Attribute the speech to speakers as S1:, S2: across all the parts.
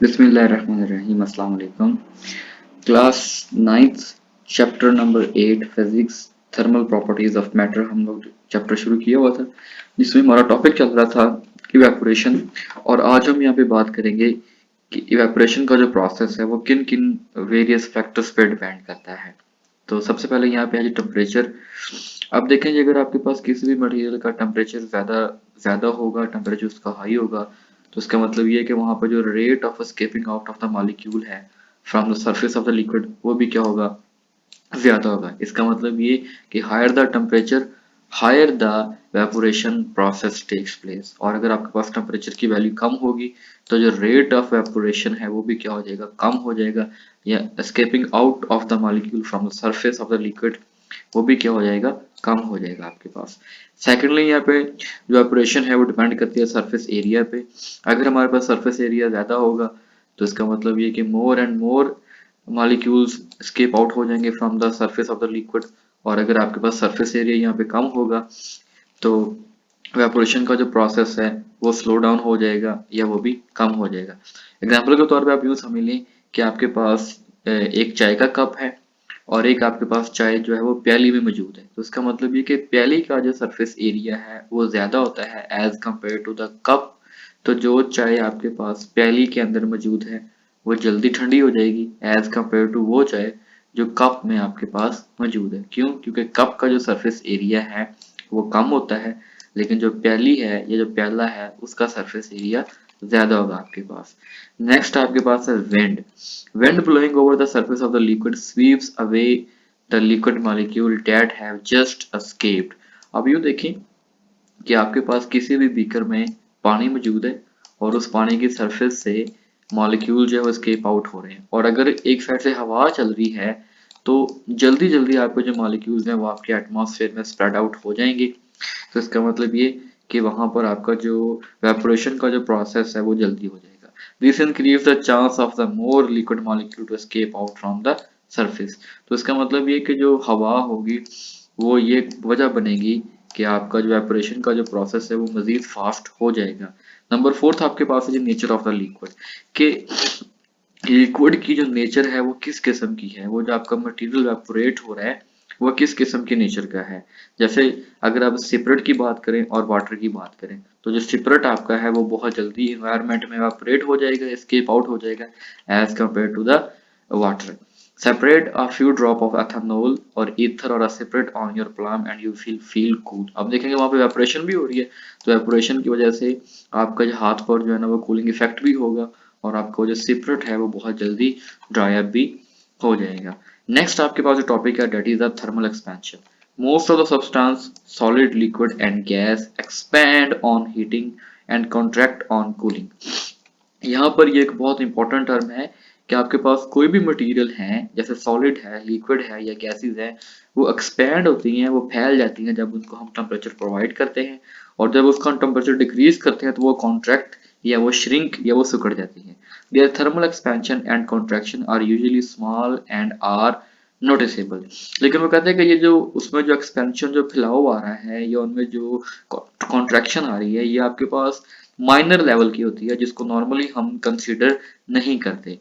S1: बिस्मिल्लाहिर्रहमानिर्रहीम। अस्सलाम वालेकुम। Class 9th chapter number 8 physics thermal properties of matter हम लोग चैप्टर शुरू किया हुआ था, जिसमें हमारा टॉपिक चल रहा था इवेपोरेशन। और आज हम यहाँ पे बात करेंगे कि इवेपोरेशन का जो प्रोसेस है वो किन किन वेरियस फैक्टर्स पे डिपेंड करता है। तो सबसे पहले यहाँ पे है टेम्परेचर। अब देखेंगे, अगर आपके पास किसी भी मटेरियल का टेम्परेचर ज़्यादा ज़्यादा होगा, टेम्परेचर उसका हाई होगा, तो इसका मतलब ये है कि वहाँ पर जो rate of escaping out of the molecule है from the surface of the liquid वो भी क्या होगा, ज़्यादा होगा। इसका मतलब ये कि higher the temperature higher the vaporation process takes place. और अगर आपके पास टेम्परेचर की वैल्यू कम होगी तो जो रेट ऑफ वेपोरेशन है वो भी क्या हो जाएगा, कम हो जाएगा, या escaping out of the molecule from the surface of the liquid वो भी क्या हो जाएगा, कम हो जाएगा आपके पास। सेकेंडली यहाँ पे जो ऑपरेशन है वो डिपेंड करती है सरफेस एरिया पे। अगर हमारे पास सरफेस एरिया ज़्यादा होगा तो इसका मतलब ये कि more and more molecules escape out हो जाएंगे from the surface of the liquid. और अगर आपके पास सरफेस एरिया यहाँ पे कम होगा तो वेपोरेशन का जो प्रोसेस है वो स्लो डाउन हो जाएगा या वो भी कम हो जाएगा। एग्जाम्पल के तौर पे आप यूँ समझ लें कि आपके पास एक चाय का कप है और एक आपके पास चाय जो है वो प्याली में मौजूद है। तो इसका मतलब ये कि प्याली का जो सरफेस एरिया है वो ज़्यादा होता है as compare to the cup. तो जो चाय आपके पास प्याली के अंदर मौजूद है वो जल्दी ठंडी हो जाएगी एज कम्पेयर टू वो चाय जो कप में आपके पास मौजूद है। क्यों? क्योंकि कप का जो सरफेस एरिया है वो कम होता है, लेकिन जो प्याली है या जो प्याला है उसका सरफेस एरिया ज़्यादा होगा आपके पास। नेक्स्ट आपके पास है wind. Wind blowing over the surface of the liquid sweeps away the liquid molecule that have just escaped। अब यूँ देखें कि आपके पास किसी भी बीकर में पानी मौजूद है और उस पानी की सरफेस से मॉलिक्यूल जो है वो escape आउट हो रहे हैं, और अगर एक साइड से हवा चल रही है तो जल्दी जल्दी आपके जो मॉलिक्यूल्स हैं वो आपके एटमॉस्फेयर में स्प्रेड आउट हो जाएंगे। तो इसका मतलब ये कि वहां पर आपका जो वेपोरेशन का जो प्रोसेस है वो जल्दी हो जाएगा। This increase the chance of the more liquid molecule to escape out from the surface. तो इसका मतलब ये कि जो हवा होगी वो ये वजह बनेगी कि आपका जो वेपोरेशन का जो प्रोसेस है वो मजीद फास्ट हो जाएगा। नंबर फोर्थ आपके पास है जो नेचर ऑफ द लिक्विड, कि लिक्विड की जो नेचर है वो किस किस्म की है, वो जो आपका मटेरियल वेपोरेट हो रहा है वो किस किस्म के नेचर का है। जैसे अगर आप सिपरेट की बात करें और वाटर की बात करें तो जो सिपरेट आपका है वो बहुत जल्दी इन्वायरमेंट में वेपोरेट हो जाएगा, एस्केप आउट हो जाएगा as compare to the water. Separate a few drop of ethanol और ईथर और separate on your palm and you feel cool. अब देखेंगे वहां पे वेपोरेशन भी हो रही है, तो वेपोरेशन की वजह से आपका जो हाथ पर जो है ना वो कूलिंग इफेक्ट भी होगा और आपका जो सिपरेट है वो बहुत जल्दी ड्राई अप भी हो जाएगा। नेक्स्ट आपके पास जो टॉपिक है that is the thermal expansion. Most of the substance solid liquid and gas expand on heating and contract on cooling. यहाँ पर ये एक बहुत इंपॉर्टेंट टर्म है कि आपके पास कोई भी मटेरियल है जैसे सॉलिड है, लिक्विड है या गैसेस है, वो एक्सपैंड होती हैं, वो फैल जाती हैं जब उनको हम टेम्परेचर प्रोवाइड करते हैं, और जब उसका टेम्परेचर डिक्रीज करते हैं तो वो कॉन्ट्रैक्ट या वो श्रिंक या वो सिकुड़ जाती हैं। There thermal expansion and contraction are usually small and are noticeable. लेकिन वो कहते हैं कि ये जो उसमें जो एक्सपेंशन जो फैलाव आ रहा है या उनमें जो कॉन्ट्रैक्शन आ रही है ये आपके पास माइनर लेवल की होती है जिसको नॉर्मली हम कंसीडर नहीं करते।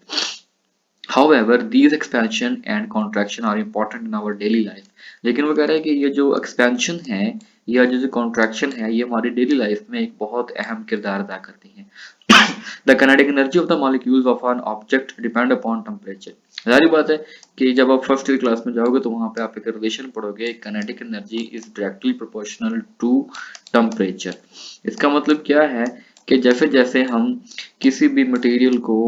S1: However, these expansion and contraction are important in our daily life। लेकिन वो कह रहे हैं कि ये जो expansion है या जो contraction है ये हमारी डेली लाइफ में एक बहुत अहम किरदार अदा करती हैं। The kinetic energy of the molecules of an object depend upon temperature। जाहिर बात है कि जब आप फर्स्ट ईयर क्लास में जाओगे तो वहां पे आप एक रिलेशन पढ़ोगे, kinetic energy is directly proportional to temperature। इसका मतलब क्या है कि जैसे जैसे हम किसी भी मटेरियल को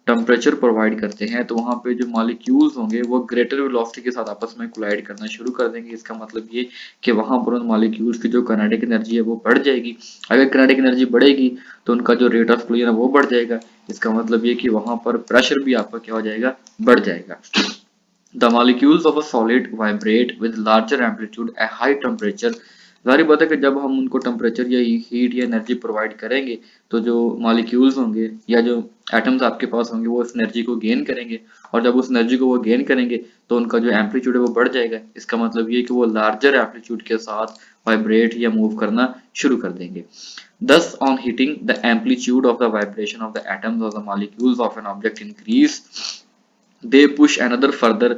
S1: टेम्परेचर प्रोवाइड करते हैं तो वहां पे जो मॉलिक्यूल्स होंगे वो ग्रेटर वेलोसिटी के साथ आपस में कोलाइड करना शुरू कर देंगे। इसका मतलब ये कि वहां पर उन मॉलिक्यूल्स की जो काइनेटिक एनर्जी है वो बढ़ जाएगी। अगर काइनेटिक एनर्जी बढ़ेगी तो उनका जो रेट ऑफ क्लियर है वो बढ़ जाएगा। इसका मतलब ये कि वहां पर प्रेशर भी आपका क्या हो जाएगा, बढ़ जाएगा। The molecules of a solid vibrate with larger amplitude at high temperature। जाहिर बात है कि जब हम उनको टेम्परेचर या हीट या एनर्जी प्रोवाइड करेंगे तो जो मॉलिक्यूल्स होंगे या जो एटम्स आपके पास होंगे वो उस एनर्जी को गेन करेंगे, और जब उस एनर्जी को वो गेन करेंगे तो उनका जो एम्पलीट्यूड है वो बढ़ जाएगा। इसका मतलब ये कि वो लार्जर एम्पलीट्यूड के साथ वाइब्रेट या मूव करना शुरू कर देंगे। Thus, on heating, the amplitude of the vibration of the atoms or the molecules of an object increase. They push another further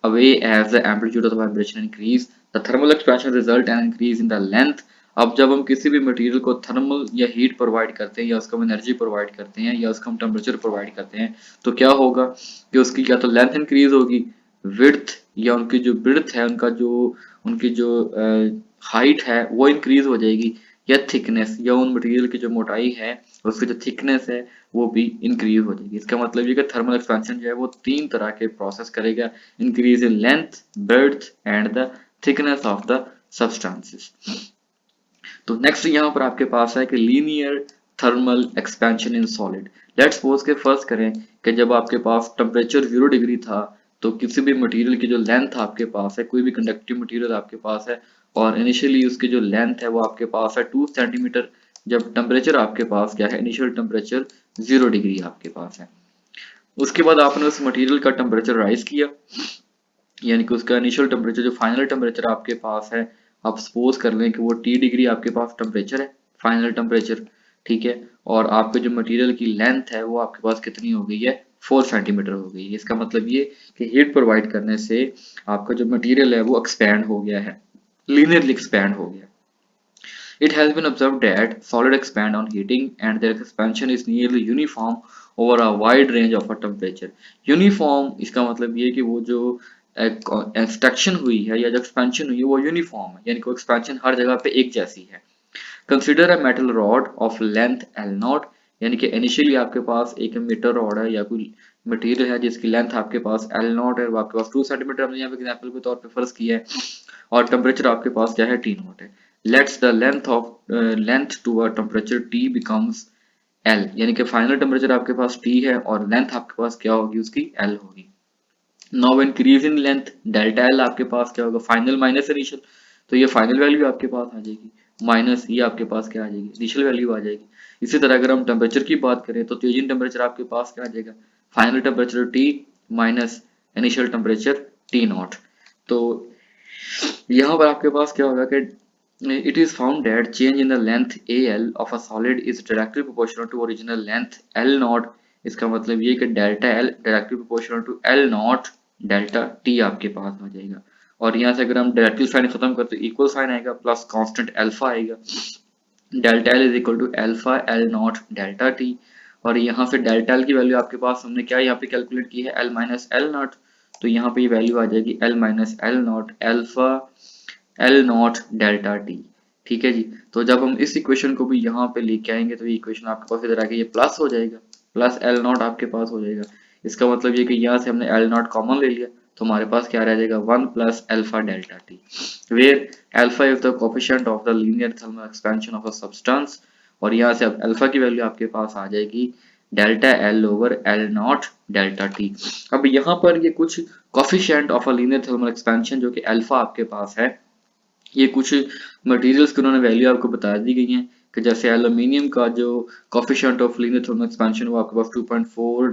S1: away as the amplitude of the vibration increase. The thermal expansion result an increase in the length. अब जब हम किसी भी material को thermal या heat provide करते हैं या उसको हम एनर्जी प्रोवाइड करते हैं या उसको हम टेम्परेचर प्रोवाइड करते हैं तो क्या होगा कि उसकी या तो लेंथ इंक्रीज होगी, विड्थ या उनकी जो विड्थ है, उनकी जो हाइट है वो इंक्रीज हो जाएगी, या थिकनेस या उन मटेरियल की जो मोटाई है उसकी जो थिकनेस है वो भी इंक्रीज हो जाएगी। इसका मतलब ये कि थर्मल एक्सपेंशन जो है वो तीन तरह के प्रोसेस करेगा, increase in length, breadth and the thickness of the substances. तो नेक्स्ट यहाँ पर आपके पास है कि linear thermal expansion in solid. Let's suppose के फर्ज करें कि जब आपके पास टेम्परेचर 0 डिग्री था तो किसी भी मटेरियल की जो लेंथ आपके पास है, कोई भी कंडक्टिव मटेरियल आपके पास है और इनिशियली उसकी जो लेंथ है वो आपके पास है 2 सेंटीमीटर, जब टेम्परेचर आपके पास क्या है, इनिशियल टेम्परेचर 0 डिग्री आपके पास है। उसके बाद आपने उस मटेरियल का टेम्परेचर राइज किया, यानी कि उसका इनिशियल टेम्परेचर जो फाइनल टेम्परेचर आपके पास है, आप सपोज कर लें कि वो T डिग्री आपके पास टेम्परेचर है, फाइनल टेम्परेचर, ठीक है, और आपके जो मटेरियल की लेंथ है वो आपके पास कितनी हो गई है, 4 सेंटीमीटर हो गई है। इसका मतलब ये कि हीट प्रोवाइड करने से आपका जो मटेरियल है वो एक्सपैंड हो गया है, लीनियरली एक्सपैंड हो गया। It has been observed that solid expand on heating and their expansion is nearly uniform over a wide range of a temperature. Uniform इसका मतलब ये कि वो जो एक्सट्रैक्शन हुई है या जो एक्सपेंशन हुई है वो यूनिफॉर्म है, यानी कि एक्सपेंशन हर जगह पे एक जैसी है। Consider a metal rod of length L0, यानी कि इनिशियली आपके पास एक मीटर रॉड है या कोई मटेरियल है जिसकी लेंथ आपके पास L0 है, वो आपके पास 2 सेंटीमीटर हमने यहाँ पे एग्जांपल के तौर पे फर्ज किया है, और टेम्परेचर आपके पास क्या है, T0 है। Let's the length to a temperature T becomes L, यानी कि फाइनल टेम्परेचर आपके पास T है और लेंथ आपके पास क्या होगी, उसकी L होगी। Now increase in length, delta L आपके पास क्या होगा, फाइनल माइनस इनिशियल, तो ये फाइनल वैल्यू आपके पास आ जाएगी, माइनस ये आपके पास क्या आ जाएगी, इनिशियल वैल्यू आ जाएगी। इसी तरह अगर हम टेम्परेचर की बात करें तो चेंजिंग टेम्परेचर आपके पास क्या आ जाएगा, final temperature T minus initial temperature T0। तो यहाँ पर आपके पास क्या होगा कि it is found that change in the length AL of a solid is directly proportional to original length L0। इसका मतलब ये कि delta L directly proportional to L0 delta T आपके पास आ जाएगा। और यहाँ से अगर हम डायरेक्टली साइन खत्म करते हैं इक्वल साइन आएगा प्लस कांस्टेंट अल्फा आएगा, delta L is equal to alpha L0 delta T। और यहाँ से डेल्टा L की वैल्यू आपके पास हमने क्या यहाँ पे कैलकुलेट की है, L माइनस L0, तो यहाँ पे ये वैल्यू आ जाएगी L minus L0 alpha L0 delta T। ठीक है जी। तो जब हम इस इक्वेशन को भी यहाँ पे लेके आएंगे तो ये इक्वेशन आपके पास इधर आके ये प्लस हो जाएगा, प्लस L0 आपके पास हो जाएगा। इसका मतलब ये कि यहाँ से हमने L0 कॉमन ले लिया तो हमारे पास क्या रह जाएगा, 1 plus alpha delta T, where alpha is the coefficient of the linear thermal expansion of a substance. और यहाँ से अब अल्फा की वैल्यू आपके पास आ जाएगी delta L over L0 delta T। अब यहाँ पर ये कुछ coefficient of a linear thermal expansion जो कि अल्फा आपके पास है, ये कुछ मटेरियल्स की उन्होंने वैल्यू आपको बता दी गई है कि जैसे एल्यूमिनियम का जो coefficient of linear thermal expansion वो आपके पास 2.4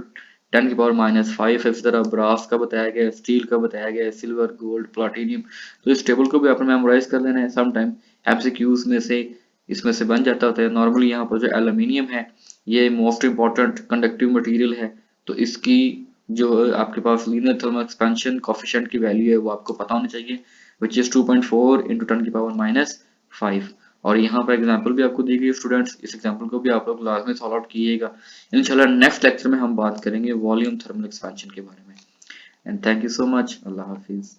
S1: 10 की पावर -5 है। इस तरह ब्रास का बताया गया है, स्टील का बताया गया है, सिल्वर, गोल्ड, प्लाटिनियम। तो इस टेबल को भी आपने मेमोराइज कर लेना है, सम टाइम एमसीक्यूज में से इसमें से बन जाता होता है। नॉर्मली यहाँ पर जो एल्यूमिनियम है ये मोस्ट इंपॉर्टेंट कंडक्टिव मटेरियल है, तो इसकी जो आपके पास लीनियर थर्मल एक्सपेंशन कोफिशिएंट की वैल्यू है वो आपको पता होनी चाहिए, which is 2.4 into 10 की पावर -5। और यहाँ पर एग्जांपल भी आपको दी गई स्टूडेंट्स, इस एग्जांपल को भी आप लोग लाजमी सॉल्व आउट कीजिएगा। इंशाल्लाह नेक्स्ट लेक्चर में हम बात करेंगे वॉल्यूम थर्मल एक्सपेंशन के बारे में। And thank you so much, Allah Hafiz.